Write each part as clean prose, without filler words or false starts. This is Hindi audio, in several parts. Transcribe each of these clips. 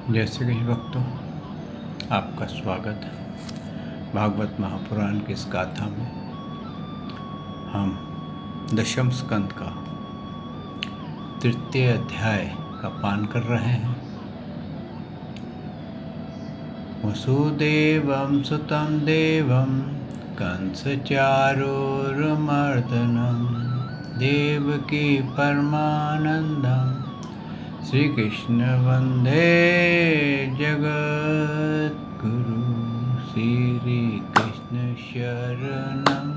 जय श्री कृष्ण भक्तों, आपका स्वागत है। भागवत महापुराण की इस गाथा में हम दशम स्कंद का तृतीय अध्याय का पान कर रहे हैं। वसुदेवं सुतं देवं कंसचारूरमर्दनं देवकी परमानंदं श्री कृष्ण वंदे जगद्गुरु। श्री कृष्ण शरणं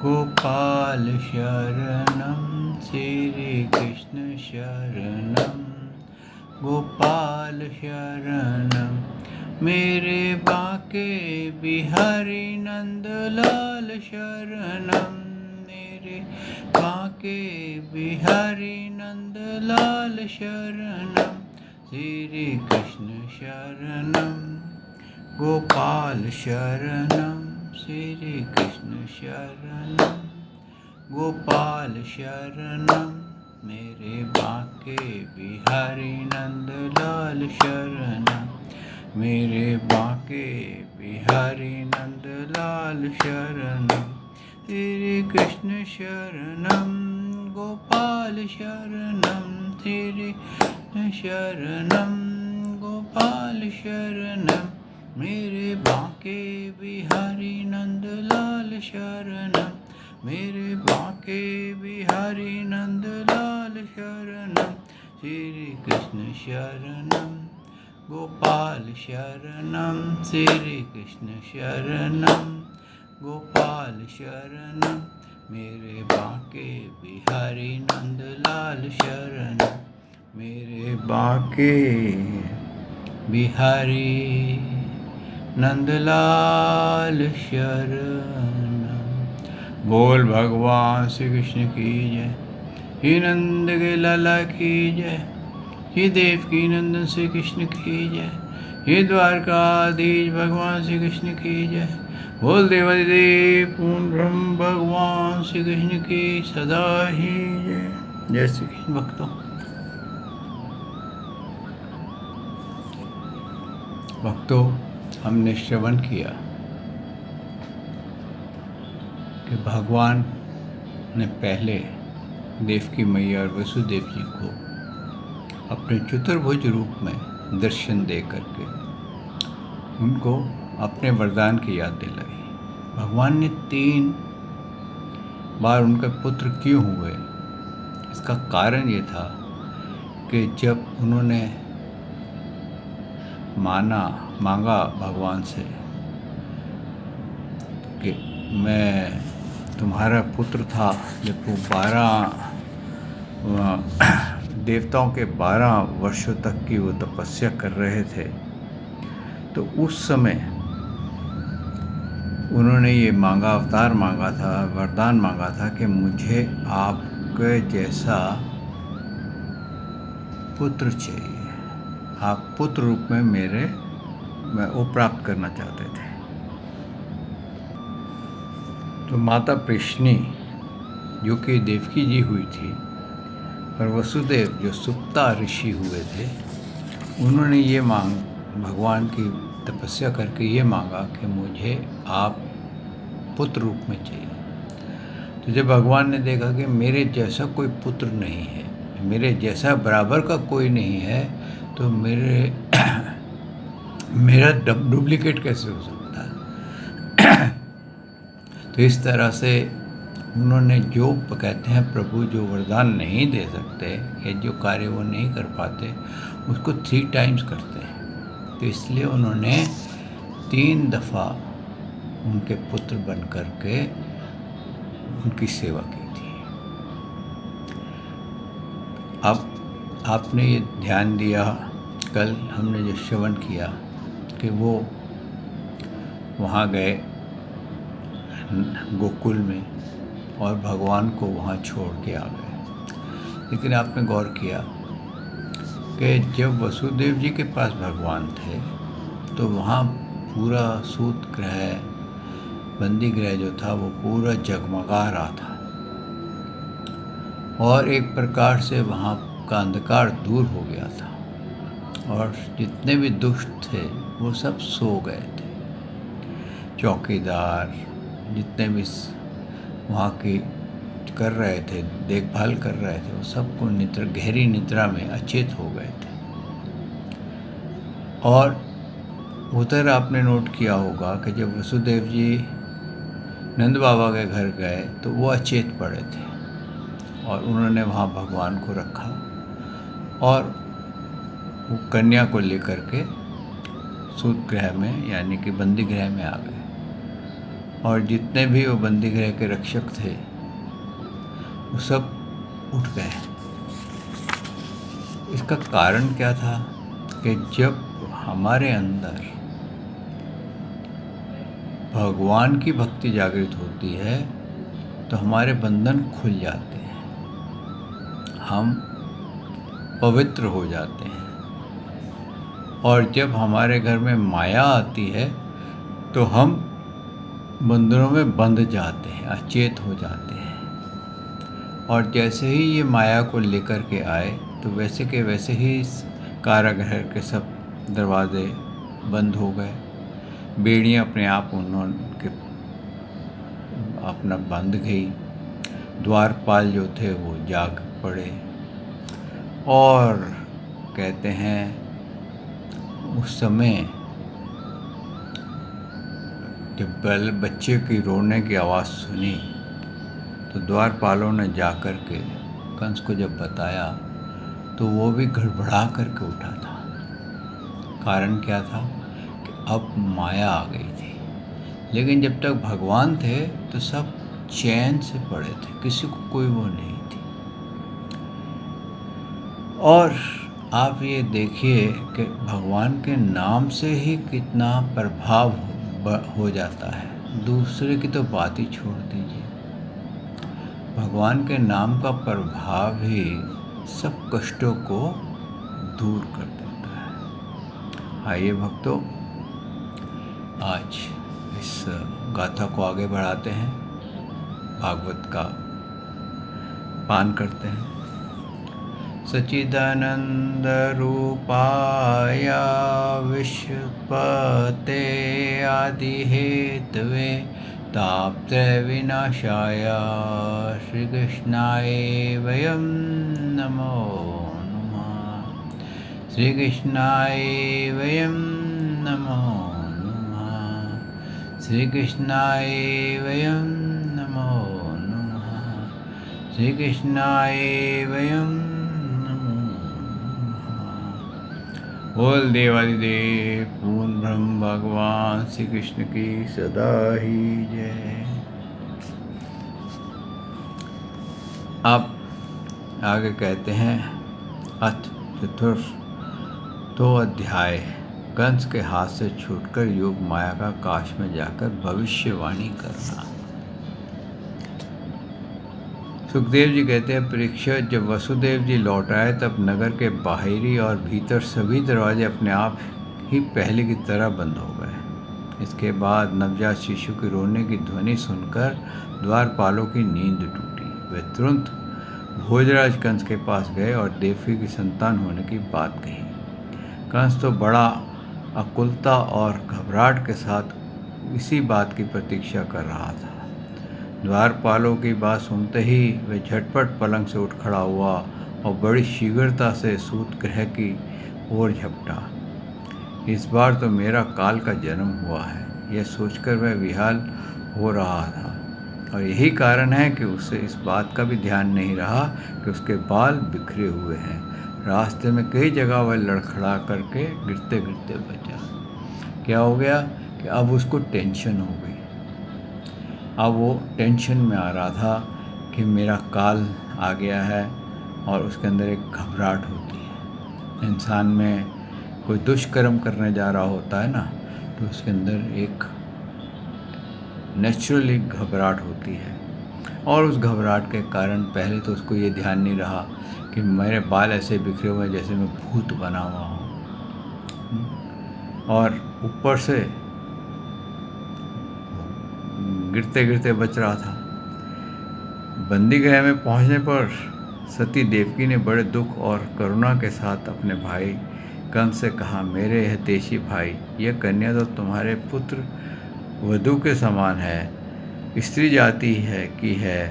गोपाल शरणं, श्री कृष्ण शरणं गोपाल शरणं। मेरे बाके बिहारी नंदलाल शरणं, मेरे बाके बिहारी नंदलाल शरणं। श्री कृष्ण शरणं गोपाल शरणं, श्री कृष्ण शरणं गोपाल शरणं। मेरे बाके बिहारी नंदलाल शरणं, मेरे बाके बिहारी नंदलाल शरणं। श्री कृष्ण शरणं गोपाल शरणं, श्री कृष्ण शरणं गोपाल शरणं। मेरे बाके बिहारी नंदलाल शरणं, मेरे बाके बिहारी नंदलाल शरणं। श्री कृष्ण शरणं गोपाल शरणं, श्री कृष्ण शरणं गोपाल शरणं। मेरे बाके बिहारी नंदलाल शरणं, मेरे बाके बिहारी नंदलाल शरणं। बोल भगवान श्री कृष्ण की जय। हे नंद के लाला की जय, हे देवकी नंदन श्री कृष्ण की जय, हे द्वारकाधीश भगवान श्री कृष्ण की जय। बोल देवादिदेव पूर्ण ब्रह्म भगवान श्री कृष्ण की सदा ही जय। जय श्री कृष्ण भक्तों। हमने श्रवण किया कि भगवान ने पहले देवकी मैया और वसुदेव जी को अपने चतुर्भुज रूप में दर्शन दे करके उनको अपने वरदान की याद दिलाई। भगवान ने 3 बार उनके पुत्र क्यों हुए, इसका कारण ये था कि जब उन्होंने मांगा भगवान से कि मैं तुम्हारा पुत्र था, जब वो 12 देवताओं के 12 वर्षों तक की वो तपस्या कर रहे थे, तो उस समय उन्होंने ये अवतार मांगा था, वरदान मांगा था कि मुझे आपके जैसा पुत्र चाहिए। आप पुत्र रूप में वो प्राप्त करना चाहते थे। तो माता प्रश्नी जो कि देवकी जी हुई थी, और वसुदेव जो सुप्ता ऋषि हुए थे, उन्होंने ये भगवान की तपस्या करके ये मांगा कि मुझे आप पुत्र रूप में चाहिए। तो जब भगवान ने देखा कि मेरे जैसा कोई पुत्र नहीं है, मेरे जैसा बराबर का कोई नहीं है, तो मेरा डुप्लीकेट कैसे हो सकता है। तो इस तरह से उन्होंने जो कहते हैं प्रभु जो वरदान नहीं दे सकते या जो कार्य वो नहीं कर पाते, उसको 3 टाइम्स करते हैं। तो इसलिए उन्होंने 3 दफ़ा उनके पुत्र बन करके उनकी सेवा की थी। अब आपने ये ध्यान दिया, कल हमने जो श्रवण किया कि वो वहाँ गए गोकुल में और भगवान को वहाँ छोड़ के आ गए। लेकिन आपने गौर किया कि जब वसुदेव जी के पास भगवान थे, तो वहाँ पूरा सूत ग्रह, बंदी गृह जो था वो पूरा जगमगा रहा था और एक प्रकार से वहाँ का अंधकार दूर हो गया था। और जितने भी दुष्ट थे वो सब सो गए थे। चौकीदार जितने भी वहाँ की कर रहे थे, देखभाल कर रहे थे, वो सबको गहरी निद्रा में अचेत हो गए थे। और उधर आपने नोट किया होगा कि जब वसुदेव जी नंद बाबा के घर गए तो वो अचेत पड़े थे और उन्होंने वहाँ भगवान को रखा और वो कन्या को लेकर के सूत गृह में यानी कि बंदी गृह में आ गए। और जितने भी वो बंदी गृह के रक्षक थे वो सब उठ गए। इसका कारण क्या था कि जब हमारे अंदर भगवान की भक्ति जागृत होती है तो हमारे बंधन खुल जाते हैं, हम पवित्र हो जाते हैं। और जब हमारे घर में माया आती है तो हम बंधनों में बंध जाते हैं, अचेत हो जाते हैं। और जैसे ही ये माया को लेकर के आए तो वैसे के वैसे ही कारागृह के सब दरवाजे बंद हो गए, बेड़ियाँ अपने आप उन्होंने अपना बंद गई, द्वारपाल जो थे वो जाग पड़े। और कहते हैं उस समय जब बच्चे की रोने की आवाज़ सुनी तो द्वारपालों ने जाकर के कंस को जब बताया तो वो भी गड़बड़ा करके उठा था। कारण क्या था कि अब माया आ गई थी। लेकिन जब तक भगवान थे तो सब चैन से पड़े थे, किसी को कोई वो नहीं थी। और आप ये देखिए कि भगवान के नाम से ही कितना प्रभाव हो जाता है, दूसरे की तो बात ही छोड़ दीजिए। भगवान के नाम का प्रभाव ही सब कष्टों को दूर कर देता है। आइए भक्तों, आज इस गाथा को आगे बढ़ाते हैं, भागवत का पान करते हैं। सच्चिदानंद रूपाय विश्वपते आदि हेतवे तापत्रय विनाशाय श्री कृष्णाय वयं नमो नमः। श्री कृष्णाय वयं नमो नमः। श्री कृष्णाय वयं नमो नमः। श्री कृष्णाय वयं बोल देवादिदेव पूर्ण ब्रह्म भगवान श्री कृष्ण की सदा ही जय। अब आगे कहते हैं अथ चतुर्थ अध्याय, कंस के हाथ से छूटकर योग माया का काश में जाकर भविष्यवाणी करना। सुखदेव जी कहते हैं, परीक्षित, जब वसुदेव जी लौट आए तब नगर के बाहरी और भीतर सभी दरवाजे अपने आप ही पहले की तरह बंद हो गए। इसके बाद नवजात शिशु के रोने की ध्वनि सुनकर द्वारपालों की नींद टूटी। वे तुरंत भोजराज कंस के पास गए और देवकी की संतान होने की बात कही। कंस तो बड़ा आकुलता और घबराहट के साथ इसी बात की प्रतीक्षा कर रहा था। द्वारपालों की बात सुनते ही वह झटपट पलंग से उठ खड़ा हुआ और बड़ी शीघ्रता से सूत गृह की ओर झपटा। इस बार तो मेरा काल का जन्म हुआ है, यह सोचकर वह विहाल हो रहा था। और यही कारण है कि उसे इस बात का भी ध्यान नहीं रहा कि उसके बाल बिखरे हुए हैं। रास्ते में कई जगह वह लड़खड़ा करके गिरते गिरते बचा। क्या हो गया कि अब उसको टेंशन हो गई। अब वो टेंशन में आ रहा था कि मेरा काल आ गया है और उसके अंदर एक घबराहट होती है। इंसान में कोई दुष्कर्म करने जा रहा होता है ना, तो उसके अंदर एक नेचुरली घबराहट होती है। और उस घबराहट के कारण पहले तो उसको ये ध्यान नहीं रहा कि मेरे बाल ऐसे बिखरे हुए जैसे मैं भूत बना हुआ हूँ, और ऊपर से गिरते गिरते बच रहा था। बंदी गृह में पहुंचने पर सती देवकी ने बड़े दुख और करुणा के साथ अपने भाई कंस से कहा, मेरे हितैषी भाई, यह कन्या तो तुम्हारे पुत्र वधू के समान है, स्त्री जाति है,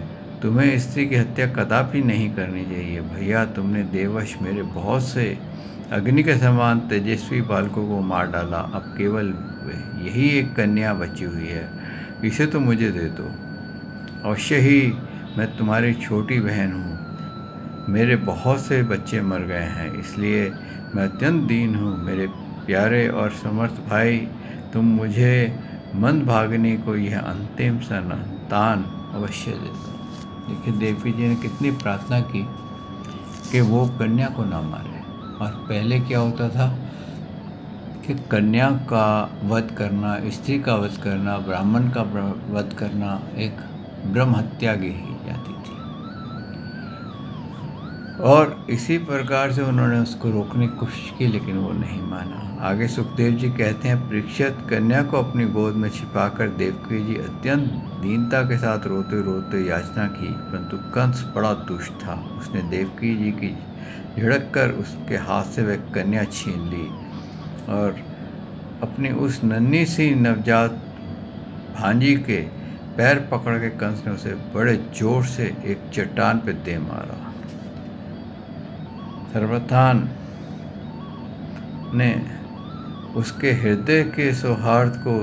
तुम्हें स्त्री की हत्या कदापि नहीं करनी चाहिए। भैया, तुमने देववश मेरे बहुत से अग्नि के समान तेजस्वी बालकों को मार डाला, अब केवल यही एक कन्या बची हुई है, इसे तो मुझे दे दो। अवश्य ही मैं तुम्हारी छोटी बहन हूँ, मेरे बहुत से बच्चे मर गए हैं, इसलिए मैं अत्यंत दीन हूँ। मेरे प्यारे और समर्थ भाई, तुम मुझे मंदभागिनी को यह अंतिम संतान अवश्य दे दो। देखिए, देवी जी ने कितनी प्रार्थना की कि वो कन्या को ना मारे। और पहले क्या होता था कि कन्या का वध करना, स्त्री का वध करना, ब्राह्मण का वध करना एक ब्रह्म हत्या की जाती थी। और इसी प्रकार से उन्होंने उसको रोकने की कोशिश की, लेकिन वो नहीं माना। आगे सुखदेव जी कहते हैं, परीक्षित, कन्या को अपनी गोद में छिपाकर देवकी जी अत्यंत दीनता के साथ रोते रोते याचना की, परंतु कंस बड़ा दुष्ट था। उसने देवकी जी की झिड़क कर उसके हाथ से वह कन्या छीन ली और अपनी उस नन्ही सी नवजात भांजी के पैर पकड़ के कंस ने उसे बड़े जोर से एक चट्टान पर दे मारा। सर्वथान ने उसके हृदय के सौहार्द को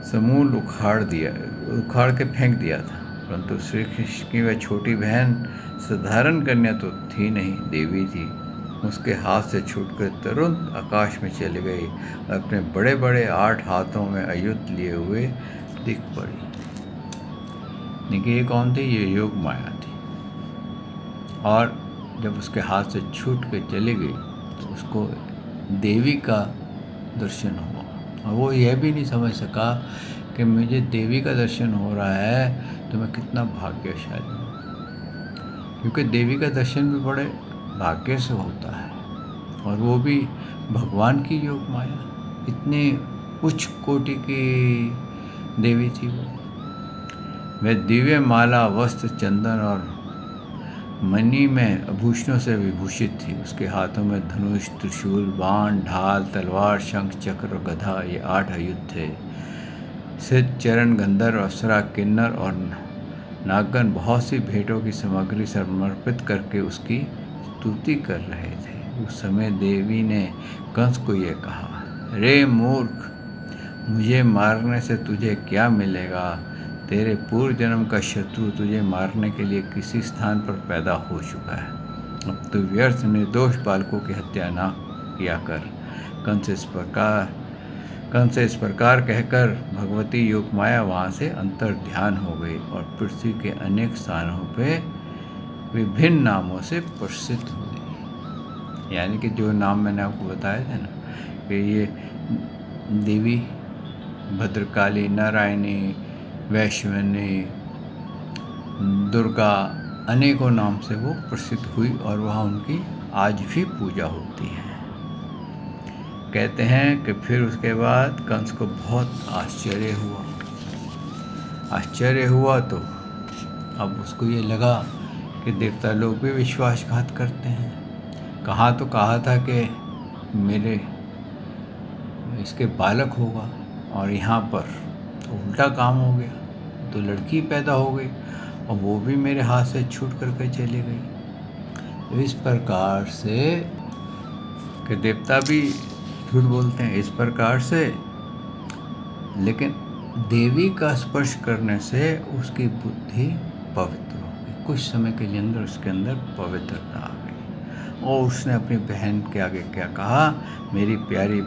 समूल उखाड़ के फेंक दिया था, परंतु श्री कृष्ण की वह छोटी बहन साधारण कन्या तो थी नहीं, देवी थी। उसके हाथ से छूटकर तुरंत आकाश में चली गई और अपने बड़े बड़े 8 हाथों में आयुध लिए हुए दिख पड़ी। देखिए, ये कौन थी? ये योग माया थी। और जब उसके हाथ से छूट के चली गई तो उसको देवी का दर्शन हुआ, और वो यह भी नहीं समझ सका कि मुझे देवी का दर्शन हो रहा है तो मैं कितना भाग्यशाली हूँ, क्योंकि देवी का दर्शन भी बड़े भाग्य से होता है, और वो भी भगवान की योग माया। इतने उच्च कोटि की देवी थी वो। वह दिव्य माला, वस्त्र, चंदन और मणि में आभूषणों से विभूषित थी। उसके हाथों में धनुष, त्रिशूल, बाण, ढाल, तलवार, शंख, चक्र, गदा, ये 8 आयुध थे। सिद्ध, चरण, गंधर्व, अप्सरा, किन्नर और नागन बहुत सी भेंटों की सामग्री समर्पित करके उसकी स्तुति कर रहे थे। उस समय देवी ने कंस को यह कहा, रे मूर्ख, मुझे मारने से तुझे क्या मिलेगा? तेरे पूर्व जन्म का शत्रु तुझे मारने के लिए किसी स्थान पर पैदा हो चुका है। अब तू व्यर्थ निर्दोष बालकों की हत्या न किया कर। कंस इस प्रकार कहकर भगवती योगमाया वहाँ से अंतर ध्यान हो गई और पृथ्वी के अनेक स्थानों पे विभिन्न नामों से प्रसिद्ध हो गई। यानी कि जो नाम मैंने आपको बताए थे ना, कि ये देवी भद्रकाली, नारायणी, वैश्वनी, दुर्गा, अनेकों नाम से वो प्रसिद्ध हुई और वहाँ उनकी आज भी पूजा होती है। कहते हैं कि फिर उसके बाद कंस को बहुत आश्चर्य हुआ तो अब उसको ये लगा कि देवता लोग भी विश्वासघात करते हैं। कहा था कि मेरे इसके बालक होगा, और यहाँ पर उल्टा काम हो गया, तो लड़की पैदा हो गई और वो भी मेरे हाथ से छूट करके चली गई। तो इस प्रकार से कि देवता भी झूठ बोलते हैं इस प्रकार से, लेकिन देवी का स्पर्श करने से उसकी बुद्धि पवित्र हो गई। कुछ समय के लिए अंदर उसके अंदर पवित्रता आ गई और उसने अपनी बहन के आगे क्या कहा, मेरी प्यारी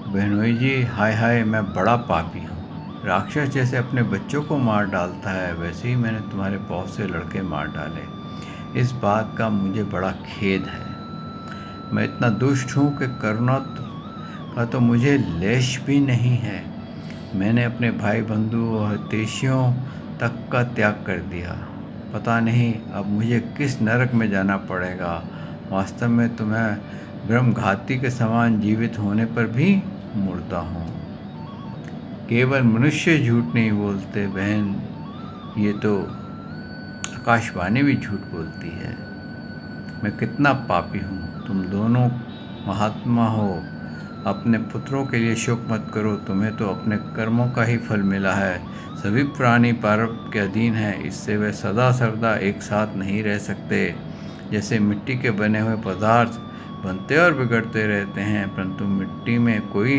बहनोई जी, हाय हाय, मैं बड़ा पापी हूँ। राक्षस जैसे अपने बच्चों को मार डालता है, वैसे ही मैंने तुम्हारे बहुत से लड़के मार डाले। इस बात का मुझे बड़ा खेद है। मैं इतना दुष्ट हूँ कि करुणा का तो मुझे लेश भी नहीं है। मैंने अपने भाई बंधु और हितैषियों तक का त्याग कर दिया। पता नहीं अब मुझे किस नरक में जाना पड़ेगा। वास्तव में तो मैं ब्रह्मघाती के समान जीवित होने पर भी मुर्दा हूँ। केवल मनुष्य झूठ नहीं बोलते बहन, ये तो आकाशवाणी भी झूठ बोलती है। मैं कितना पापी हूँ, तुम दोनों महात्मा हो, अपने पुत्रों के लिए शोक मत करो, तुम्हें तो अपने कर्मों का ही फल मिला है। सभी प्राणी प्रारब्ध के अधीन हैं, इससे वे सदा सर्वदा एक साथ नहीं रह सकते। जैसे मिट्टी के बने हुए पदार्थ बनते और बिगड़ते रहते हैं, परंतु मिट्टी में कोई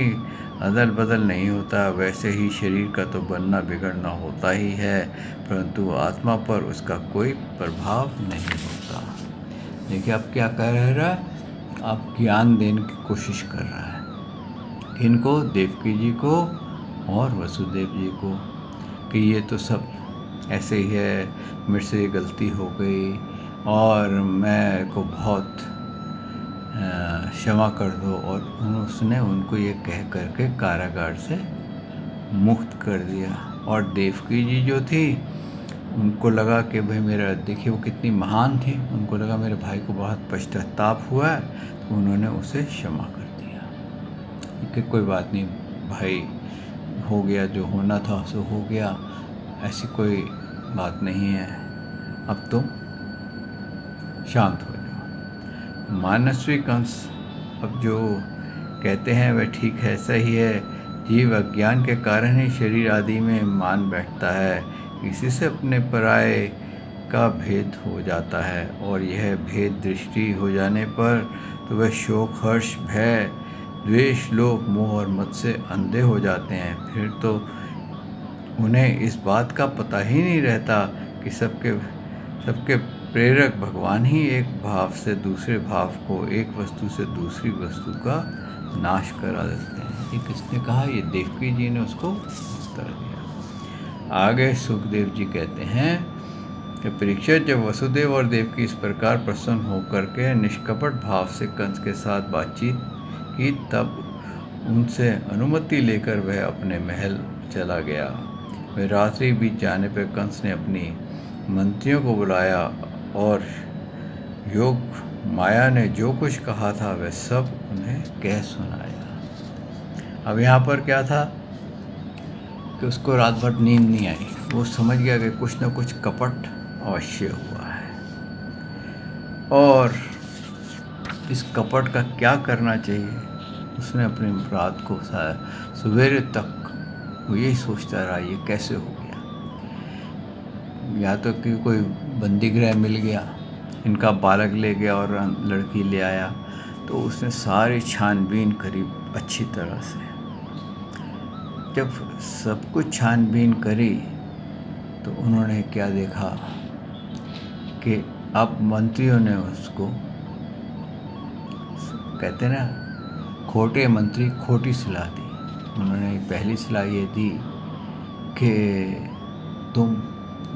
अदल बदल नहीं होता, वैसे ही शरीर का तो बनना बिगड़ना होता ही है, परंतु आत्मा पर उसका कोई प्रभाव नहीं होता। देखिए आप क्या कह रहा है, आप ज्ञान देने की कोशिश कर रहा है इनको, देवकी जी को और वसुदेव जी को, कि ये तो सब ऐसे ही है, मेरे से गलती हो गई और मैं को बहुत क्षमा कर दो। और उसने उनको ये कह करके कारागार से मुक्त कर दिया। और देवकी जी जो थी, उनको लगा कि भाई मेरा, देखिए वो कितनी महान थी, उनको लगा मेरे भाई को बहुत पश्चाताप हुआ है, तो उन्होंने उसे क्षमा कर दिया कि कोई बात नहीं भाई, हो गया जो होना था सो हो गया, ऐसी कोई बात नहीं है, अब तुम शांत हो जाओ। मानस्वी कंस अब जो कहते हैं वह ठीक है, सही है। जीव अज्ञान के कारण ही शरीर आदि में मान बैठता है, इसी से अपने पराये का भेद हो जाता है, और यह भेद दृष्टि हो जाने पर तो वह शोक, हर्ष, भय, द्वेष, लोभ, मोह और मद से अंधे हो जाते हैं। फिर तो उन्हें इस बात का पता ही नहीं रहता कि सबके प्रेरक भगवान ही एक भाव से दूसरे भाव को, एक वस्तु से दूसरी वस्तु का नाश करा देते हैं। ये किसने कहा? ये देवकी जी ने उसको उत्तर दिया। आगे सुखदेव जी कहते हैं कि परीक्षित, जब वसुदेव और देवकी इस प्रकार प्रसन्न होकर के निष्कपट भाव से कंस के साथ बातचीत की, तब उनसे अनुमति लेकर वह अपने महल चला गया। वह रात्रि बीत जाने पर कंस ने अपनी मंत्रियों को बुलाया और योग माया ने जो कुछ कहा था वह सब उन्हें कह सुनाया। अब यहाँ पर क्या था कि उसको रात भर नींद नहीं आई। वो समझ गया कि कुछ न कुछ कपट अवश्य हुआ है, और इस कपट का क्या करना चाहिए। उसने अपनी रात को सवेरे तक वो यही सोचता रहा, ये कैसे हो गया। या तो कि कोई बंदीगृह मिल गया, इनका बालक ले गया और लड़की ले आया, तो उसने सारी छानबीन करी अच्छी तरह से। जब सब कुछ छानबीन करी तो उन्होंने क्या देखा कि अब मंत्रियों ने उसको, कहते ना, खोटे मंत्री खोटी सलाह दी। उन्होंने पहली सलाह ये दी कि तुम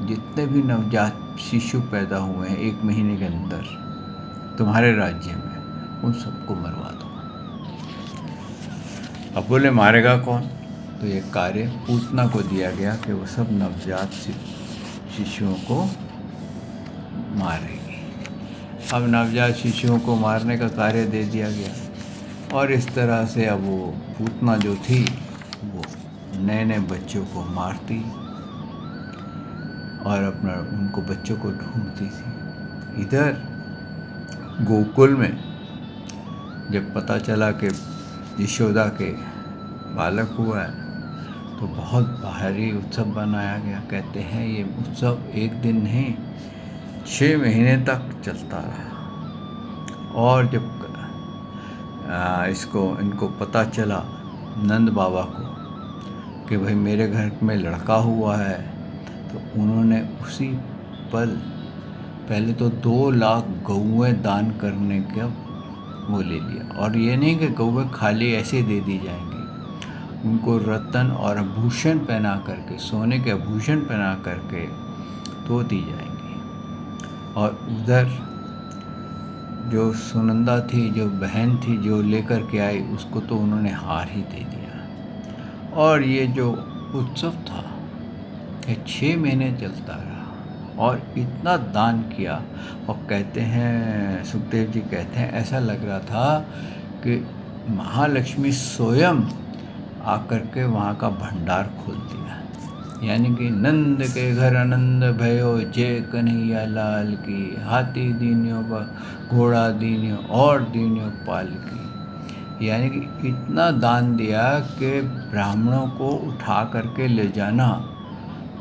जितने भी नवजात शिशु पैदा हुए हैं 1 महीने के अंदर तुम्हारे राज्य में, उन सबको मरवा दो। अब बोले मारेगा कौन? तो ये कार्य पूतना को दिया गया कि वो सब नवजात शिशुओं को मारेगी। अब नवजात शिशुओं को मारने का कार्य दे दिया गया, और इस तरह से अब वो पूतना जो थी वो नए नए बच्चों को मारती और अपना उनको बच्चों को ढूंढती थी। इधर गोकुल में जब पता चला कि यशोदा के बालक हुआ है, तो बहुत भारी उत्सव बनाया गया। कहते हैं ये उत्सव 1 दिन नहीं 6 महीने तक चलता रहा। और जब इनको पता चला नंद बाबा को कि भाई मेरे घर में लड़का हुआ है, तो उन्होंने उसी पल पहले तो 2 लाख गौएँ दान करने का वो ले लिया। और ये नहीं कि गौएँ खाली ऐसे दे दी जाएंगी, उनको रत्न और आभूषण पहना करके, सोने के आभूषण पहना करके तो दी जाएंगी। और उधर जो सुनंदा थी, जो बहन थी, जो लेकर के आई, उसको तो उन्होंने हार ही दे दिया। और ये जो उत्सव था ये 6 महीने चलता रहा और इतना दान किया। और कहते हैं, सुखदेव जी कहते हैं, ऐसा लग रहा था कि महालक्ष्मी स्वयं आकर के वहाँ का भंडार खोल दिया। यानी कि नंद के घर आनंद भयो, जय कन्हैया लाल की, हाथी दीनियों पर घोड़ा दीनियों और दीनियों पाल की। यानी कि इतना दान दिया कि ब्राह्मणों को उठा करके ले जाना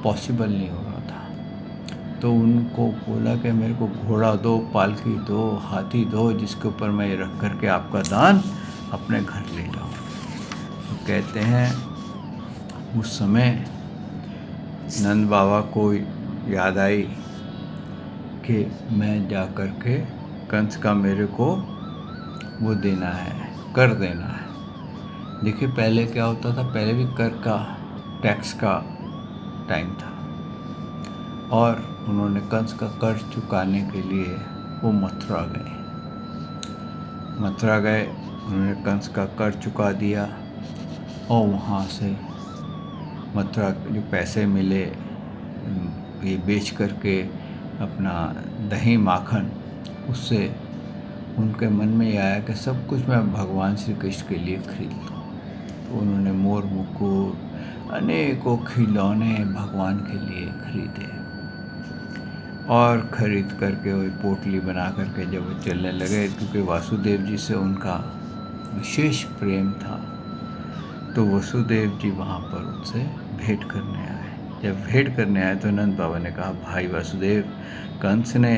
पॉसिबल नहीं हो रहा था। तो उनको बोला कि मेरे को घोड़ा दो, पालकी दो, हाथी दो, जिसके ऊपर मैं रख करके आपका दान अपने घर ले जाऊँ। तो कहते हैं उस समय नंद बाबा को याद आई कि मैं जा कर के कंस का मेरे को वो देना है, कर देना है। देखिए पहले क्या होता था, पहले भी कर का, टैक्स का टाइम था, और उन्होंने कंस का कर चुकाने के लिए वो मथुरा गए। उन्होंने कंस का कर चुका दिया, और वहाँ से मथुरा जो पैसे मिले ये बेच करके अपना दही माखन, उससे उनके मन में ये आया कि सब कुछ मैं भगवान श्री कृष्ण के लिए खरीद लूँ। तो उन्होंने मोर मुकुट, अनेकों खिलौने भगवान के लिए खरीदे, और खरीद करके वही पोटली बना करके जब वो चलने लगे, क्योंकि वासुदेव जी से उनका विशेष प्रेम था, तो वसुदेव जी वहाँ पर उनसे भेंट करने आए। जब भेंट करने आए तो नंद बाबा ने कहा, भाई वासुदेव, कंस ने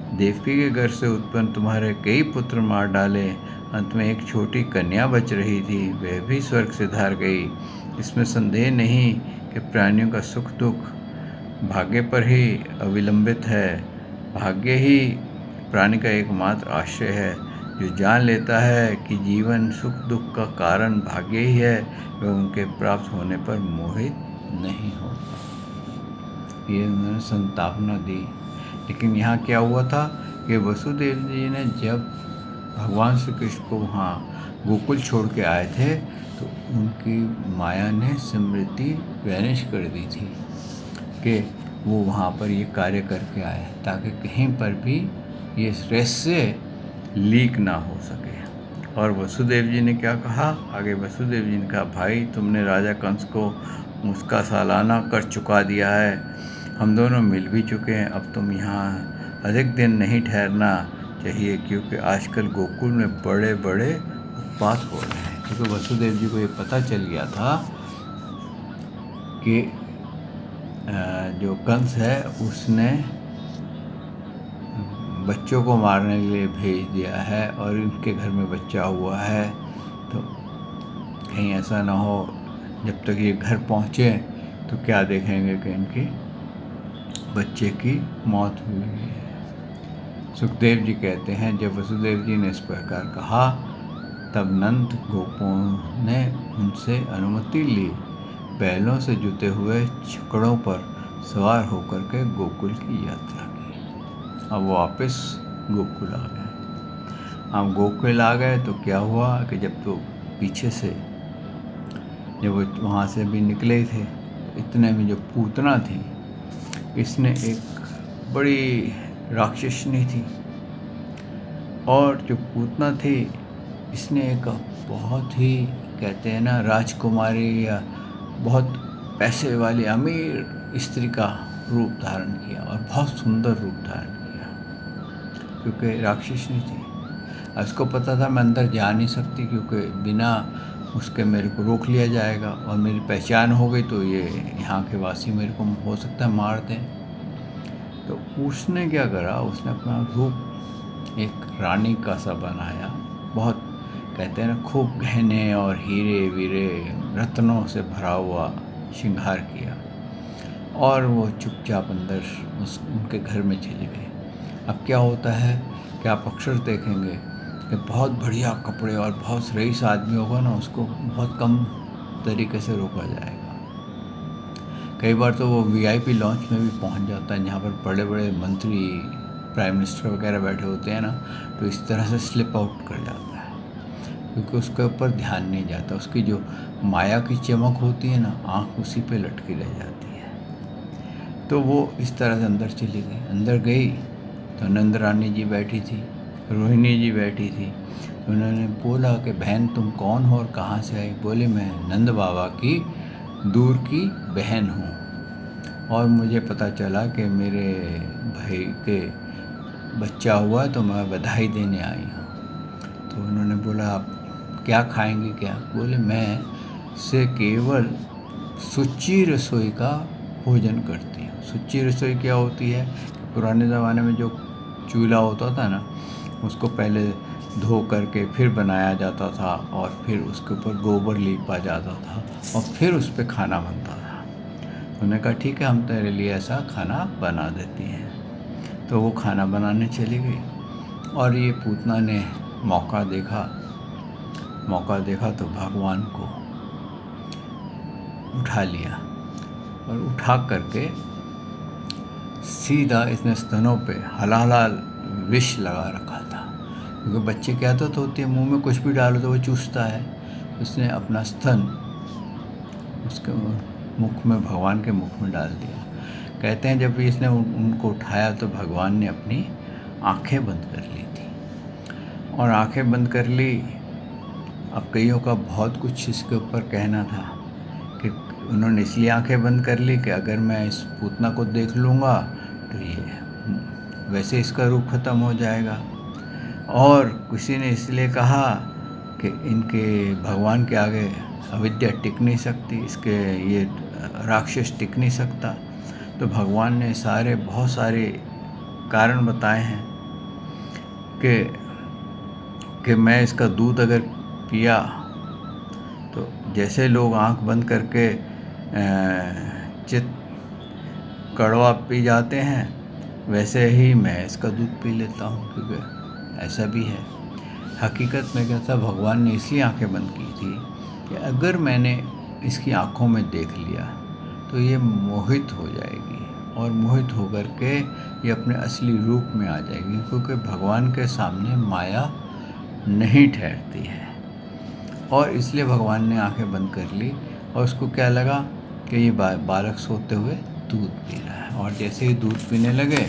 देवकी के घर से उत्पन्न तुम्हारे कई पुत्र मार डाले, अंत में एक छोटी कन्या बच रही थी, वह भी स्वर्ग से धार गई। इसमें संदेह नहीं कि प्राणियों का सुख दुख भाग्य पर ही अविलंबित है। भाग्य ही प्राणी का एकमात्र आश्रय है। जो जान लेता है कि जीवन सुख दुख का कारण भाग्य ही है, वह उनके प्राप्त होने पर मोहित नहीं होता। ये उन्होंने संतापना दी। लेकिन यहाँ क्या हुआ था कि वसुदेव जी ने जब भगवान श्री कृष्ण को वहाँ गोकुल छोड़ के आए थे, तो उनकी माया ने स्मृति वैनिश कर दी थी कि वो वहाँ पर ये कार्य करके आए, ताकि कहीं पर भी ये रहस्य लीक ना हो सके। और वसुदेव जी ने क्या कहा आगे, वसुदेव जी ने कहा, भाई तुमने राजा कंस को उसका सालाना कर चुका दिया है, हम दोनों मिल भी चुके हैं, अब तुम यहाँ अधिक दिन नहीं ठहरना चाहिए, क्योंकि आजकल गोकुल में बड़े बड़े उत्पात हो रहे हैं। क्योंकि वसुदेव जी को ये पता चल गया था कि जो कंस है उसने बच्चों को मारने के लिए भेज दिया है, और इनके घर में बच्चा हुआ है, तो कहीं ऐसा ना हो जब तक ये घर पहुँचे तो क्या देखेंगे कि इनके बच्चे की मौत हुई है। सुखदेव जी कहते हैं, जब वसुदेव जी ने इस प्रकार कहा, तब नंद गोपों ने उनसे अनुमति ली, बैलों से जुते हुए छकड़ों पर सवार होकर के गोकुल की यात्रा की। अब वापस गोकुल आ गए। हम गोकुल आ गए तो क्या हुआ कि जब तो पीछे से जब वो वहाँ से भी निकले थे, तो इतने में जो पूतना थी, इसने एक बड़ी राक्षसनी थी, और जो पूतना थी इसने एक बहुत ही कहते हैं ना राजकुमारी या बहुत पैसे वाली अमीर स्त्री का रूप धारण किया, और बहुत सुंदर रूप धारण किया, क्योंकि राक्षसनी थी। उसको पता था मैं अंदर जा नहीं सकती, क्योंकि बिना उसके मेरे को रोक लिया जाएगा, और मेरी पहचान हो गई तो ये यहाँ के वासी मेरे को हो सकता है मार दें। तो उसने क्या करा, उसने अपना रूप एक रानी का सा बनाया, बहुत कहते हैं ना खूब गहने और हीरे वीरे रत्नों से भरा हुआ श्रृंगार किया, और वो चुपचाप अंदर उनके घर में चले गए। अब क्या होता है कि आप अक्सर देखेंगे कि बहुत बढ़िया कपड़े और बहुत रईस आदमी होगा ना, उसको बहुत कम तरीके से रोका जाएगा। कई बार तो वो वीआईपी लॉन्च में भी पहुंच जाता है, जहाँ पर बड़े बड़े मंत्री, प्राइम मिनिस्टर वगैरह बैठे होते हैं ना, तो इस तरह से स्लिप आउट कर जाता है, क्योंकि उसके ऊपर ध्यान नहीं जाता। उसकी जो माया की चमक होती है ना, आँख उसी पे लटकी रह जाती है। तो वो इस तरह से अंदर चली गई। अंदर गई तो नंद रानी जी बैठी थी, रोहिणी जी बैठी थी। तो उन्होंने बोला कि बहन तुम कौन हो और कहाँ से आई? बोले मैं नंद बाबा की दूर की बहन हूँ, और मुझे पता चला कि मेरे भाई के बच्चा हुआ, तो मैं बधाई देने आई हूँ। तो उन्होंने बोला आप क्या खाएंगे क्या? बोले मैं से केवल सुच्ची रसोई का भोजन करती हूँ। सुच्ची रसोई क्या होती है? पुराने ज़माने में जो चूल्हा होता था ना, उसको पहले धो करके फिर बनाया जाता था और फिर उसके ऊपर गोबर लीपा जाता था और फिर उस पर खाना बनता था। उन्होंने कहा ठीक है, हम तेरे लिए ऐसा खाना बना देती हैं। तो वो खाना बनाने चली गई और ये पूतना ने मौका देखा तो भगवान को उठा लिया और उठा करके सीधा इसने स्तनों पे हलाल विष लगा रखा था, क्योंकि बच्चे की आदत होती है मुंह में कुछ भी डालो तो वो चूसता है। उसने अपना स्तन उसके मुख में, भगवान के मुख में डाल दिया। कहते हैं जब इसने उनको उठाया तो भगवान ने अपनी आंखें बंद कर ली थी और आंखें बंद कर ली। अब कईयों का बहुत कुछ इसके ऊपर कहना था कि उन्होंने इसलिए आंखें बंद कर ली कि अगर मैं इस पूतना को देख लूँगा तो ये वैसे इसका रूप ख़त्म हो जाएगा, और किसी ने इसलिए कहा कि इनके भगवान के आगे अविद्या टिक नहीं सकती, इसके ये राक्षस टिक नहीं सकता। तो भगवान ने बहुत सारे कारण बताए हैं कि मैं इसका दूध अगर पिया तो जैसे लोग आंख बंद करके चित कड़वा पी जाते हैं, वैसे ही मैं इसका दूध पी लेता हूँ, क्योंकि ऐसा भी है। हकीकत में क्या था, भगवान ने इसलिए आंखें बंद की थी कि अगर मैंने इसकी आंखों में देख लिया तो ये मोहित हो जाएगी और मोहित होकर के ये अपने असली रूप में आ जाएगी, क्योंकि भगवान के सामने माया नहीं ठहरती है। और इसलिए भगवान ने आंखें बंद कर ली और उसको क्या लगा कि ये बालक सोते हुए दूध पी रहा है, और जैसे ही दूध पीने लगे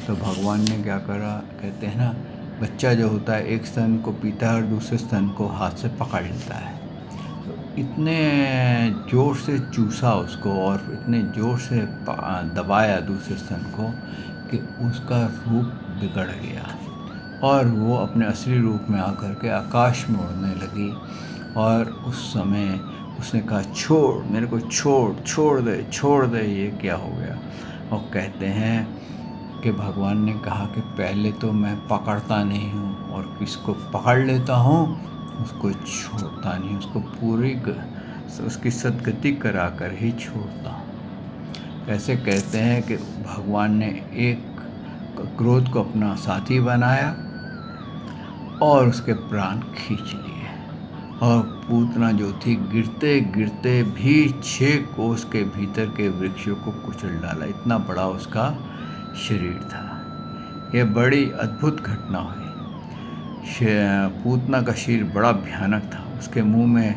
तो भगवान ने क्या करा, कहते हैं ना, बच्चा जो होता है एक स्तन को पीता है और दूसरे स्तन को हाथ से पकड़ लेता है। तो इतने ज़ोर से चूसा उसको और इतने ज़ोर से दबाया दूसरे स्तन को कि उसका रूप बिगड़ गया और वो अपने असली रूप में आकर के आकाश में उड़ने लगी। और उस समय उसने कहा छोड़, मेरे को छोड़ दे, ये क्या हो गया। और कहते हैं कि भगवान ने कहा कि पहले तो मैं पकड़ता नहीं हूँ और किसको पकड़ लेता हूँ उसको छोड़ता नहीं, उसको पूरी उसकी सद्गति करा कर ही छोड़ता हूँ। ऐसे कहते हैं कि भगवान ने एक क्रोध को अपना साथी बनाया और उसके प्राण खींच लिए, और पूतना जो थी गिरते गिरते भी 6 कोस के भीतर के वृक्षों को कुचल डाला। इतना बड़ा उसका शरीर था। यह बड़ी अद्भुत घटना हुई। पूतना का शरीर बड़ा भयानक था। उसके मुंह में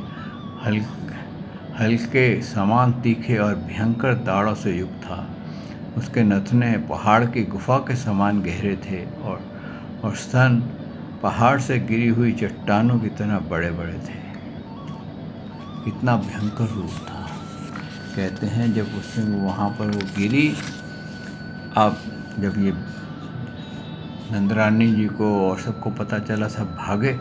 हल्के समान तीखे और भयंकर दाढ़ों से युक्त था। उसके नथने पहाड़ की गुफा के समान गहरे थे और स्तन पहाड़ से गिरी हुई चट्टानों की तरह बड़े बड़े थे। इतना भयंकर रूप था। कहते हैं जब उसने वहाँ पर वो गिरी, अब जब ये नंदरानी जी को और सबको पता चला, सब भागे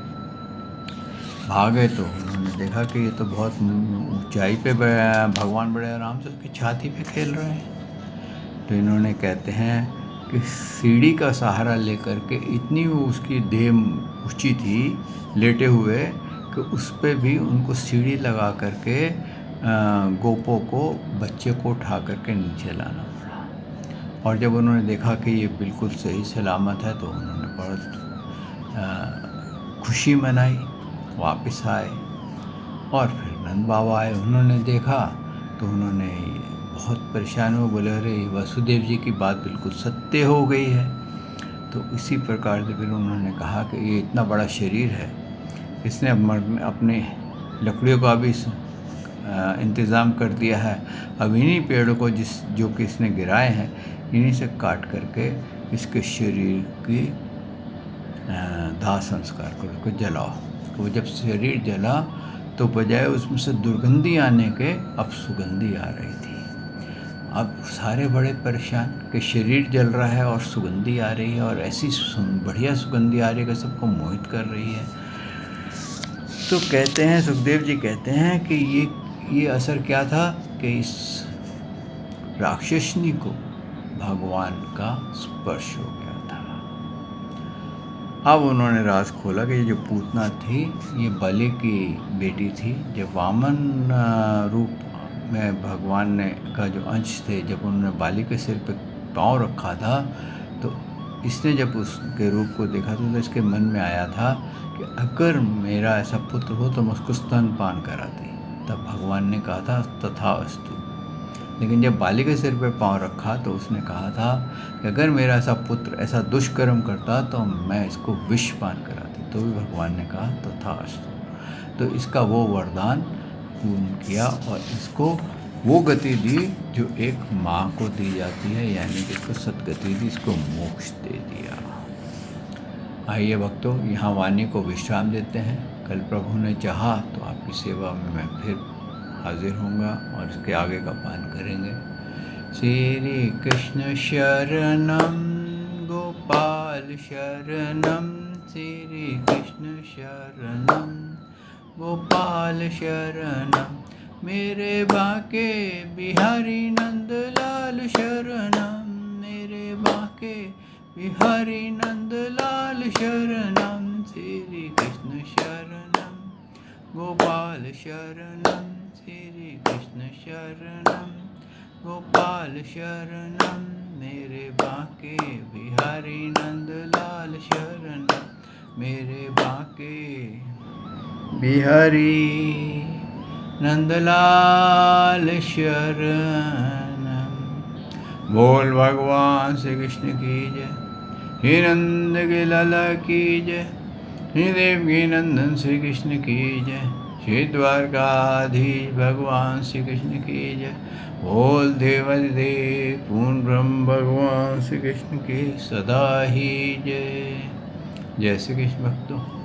तो उन्होंने देखा कि ये तो बहुत ऊंचाई पे भगवान बड़े आराम से उसकी छाती पे खेल रहे हैं। तो इन्होंने, कहते हैं कि सीढ़ी का सहारा लेकर के, इतनी वो उसकी देह ऊंची थी लेटे हुए कि उस पे भी उनको सीढ़ी लगा करके गोपों को, बच्चे को उठा करके नीचे लाना पड़ा। और जब उन्होंने देखा कि ये बिल्कुल सही सलामत है तो उन्होंने बहुत खुशी मनाई, वापस आए। और फिर नंद बाबा आए, उन्होंने देखा तो उन्होंने बहुत परेशान हुए, बोले अरे वसुदेव जी की बात बिल्कुल सत्य हो गई है। तो इसी प्रकार से फिर उन्होंने कहा कि ये इतना बड़ा शरीर है, इसने अपने लकड़ियों का भी इंतज़ाम कर दिया है। अब इन्हीं पेड़ों को जो कि इसने गिराए हैं, इन्हीं से काट करके इसके शरीर की दाह संस्कार करो, को जलाओ। तो जब शरीर जला तो बजाय उसमें से दुर्गंधी आने के अब सुगंधी आ रही थी। अब सारे बड़े परेशान कि शरीर जल रहा है और सुगंधी आ रही है, और ऐसी बढ़िया सुगंधी आ रही है कि सबको मोहित कर रही है। तो कहते हैं, सुखदेव जी कहते हैं कि ये असर क्या था कि इस राक्षसनी को भगवान का स्पर्श हो गया था। अब उन्होंने राज खोला कि ये जो पूतना थी ये बलि की बेटी थी। जब वामन रूप में भगवान ने का जो अंश थे, जब उन्होंने बाली के सिर पे पाँव रखा था, तो इसने जब उसके रूप को देखा तो इसके मन में आया था कि अगर मेरा ऐसा पुत्र हो तो मैं उसको स्तनपान कराती। तब भगवान ने कहा था तथास्तु। लेकिन जब बाली के सिर पे पाँव रखा तो उसने कहा था कि अगर मेरा ऐसा पुत्र ऐसा दुष्कर्म करता तो मैं इसको विषपान कराती। तो भी भगवान ने कहा तथास्तु। तो इसका वो वरदान पूर्ण किया और इसको वो गति दी जो एक माँ को दी जाती है, यानी कि इसको सद्गति दी, इसको मोक्ष दे दिया। आइए भक्तों, यहाँ वाणी को विश्राम देते हैं। कल प्रभु ने चाहा तो आपकी सेवा में मैं फिर हाजिर होऊंगा और इसके आगे का पान करेंगे। श्री कृष्ण शरणम गोपाल शरणम, श्री कृष्ण शरणम गोपाल शरणम, मेरे बाके बिहारी नंदलाल शरणम, मेरे बाके बिहारी नंदलाल शरणम, श्री कृष्ण शरणम गोपाल शरणम, श्री कृष्ण शरणम गोपाल शरणम, मेरे बाके बिहारी नंदलाल शरणम, मेरे बाके बिहारी नंदलाल शरणम। बोल भगवान श्री कृष्ण की जय। हे नंद के लाला की जय। हे देवकी नंदन श्री कृष्ण की जय। श्री द्वारकाधीश भगवान श्री कृष्ण की जय। बोल देवाधिदेव पूर्ण ब्रह्म भगवान श्री कृष्ण की सदा ही जय। जय श्री कृष्ण भक्तों।